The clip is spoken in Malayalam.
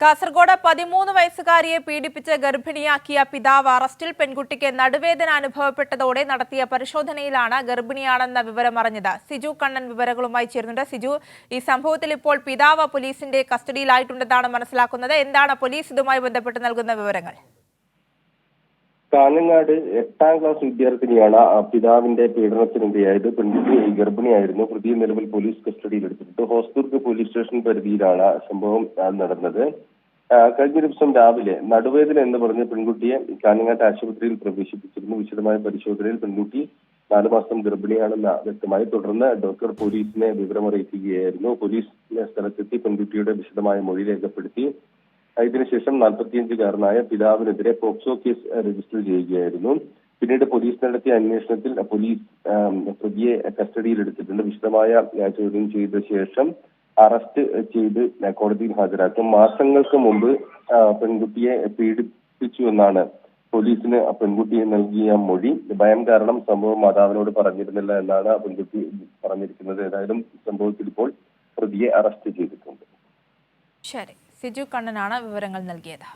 കാസർഗോഡ് 13 വയസ്സുകാരിയെ പീഡിപ്പിച്ച് ഗർഭിണിയാക്കിയ പിതാവ് അറസ്റ്റിൽ. പെൺകുട്ടിക്ക് നടുവേദന അനുഭവപ്പെട്ടതോടെ നടത്തിയ പരിശോധനയിലാണ് ഗർഭിണിയാണെന്ന വിവരം അറിഞ്ഞത്. സിജു കണ്ണൻ വിവരങ്ങളുമായി ചേരുന്നുണ്ട്. സിജു, ഈ സംഭവത്തിൽ ഇപ്പോൾ പിതാവ് പോലീസിന്റെ കസ്റ്റഡിയിലായിട്ടുണ്ടെന്നാണ് മനസ്സിലാക്കുന്നത്. എന്താണ് പോലീസ് ഇതുമായി ബന്ധപ്പെട്ട് നൽകുന്ന വിവരങ്ങൾ? കാഞ്ഞങ്ങാട് 8ാം ക്ലാസ് വിദ്യാർത്ഥിനിയാണ് പിതാവിന്റെ പീഡനത്തിനിരയായത്. പെൺകുട്ടി ഗർഭിണിയായിരുന്നു. പ്രതിയെ നിലവിൽ പോലീസ് കസ്റ്റഡിയിൽ എടുത്തിട്ടുണ്ട്. ഹോസ്ദുർഗ് പോലീസ് സ്റ്റേഷൻ പരിധിയിലാണ് സംഭവം നടന്നത്. കഴിഞ്ഞ ദിവസം രാവിലെ നടുവേദന എന്ന് പറഞ്ഞ് പെൺകുട്ടിയെ കാഞ്ഞങ്ങാട്ട് ആശുപത്രിയിൽ പ്രവേശിപ്പിച്ചിരുന്നു. വിശദമായ പരിശോധനയിൽ പെൺകുട്ടി 4 മാസം ഗർഭിണിയാണെന്ന് വ്യക്തമായി. തുടർന്ന് ഡോക്ടർ പോലീസിനെ വിവരമറിയിക്കുകയായിരുന്നു. പോലീസ് സ്ഥലത്തെത്തി പെൺകുട്ടിയുടെ വിശദമായ മൊഴി രേഖപ്പെടുത്തി. ഇതിനുശേഷം 45-കാരനായ പിതാവിനെതിരെ പോക്സോ കേസ് രജിസ്റ്റർ ചെയ്യുകയായിരുന്നു. പിന്നീട് പോലീസ് നടത്തിയ അന്വേഷണത്തിൽ പോലീസ് പ്രതിയെ കസ്റ്റഡിയിലെടുത്തിട്ടുണ്ട്. വിശദമായ ചോദ്യം ചെയ്ത ശേഷം അറസ്റ്റ് ചെയ്ത് കോടതിയിൽ ഹാജരാക്കും. മാസങ്ങൾക്ക് മുമ്പ് പെൺകുട്ടിയെ പീഡിപ്പിച്ചു എന്നാണ് പോലീസിന് പെൺകുട്ടിയെ നൽകിയ മൊഴി. ഭയം കാരണം സംഭവം മാതാവിനോട് പറഞ്ഞിരുന്നില്ല എന്നാണ് പെൺകുട്ടി പറഞ്ഞിരിക്കുന്നത്. ഏതായാലും സംഭവത്തിൽ ഇപ്പോൾ പ്രതിയെ അറസ്റ്റ് ചെയ്തിട്ടുണ്ട്. ശരി, സിജു കണ്ണനാണ് വിവരങ്ങൾ നൽകിയത്.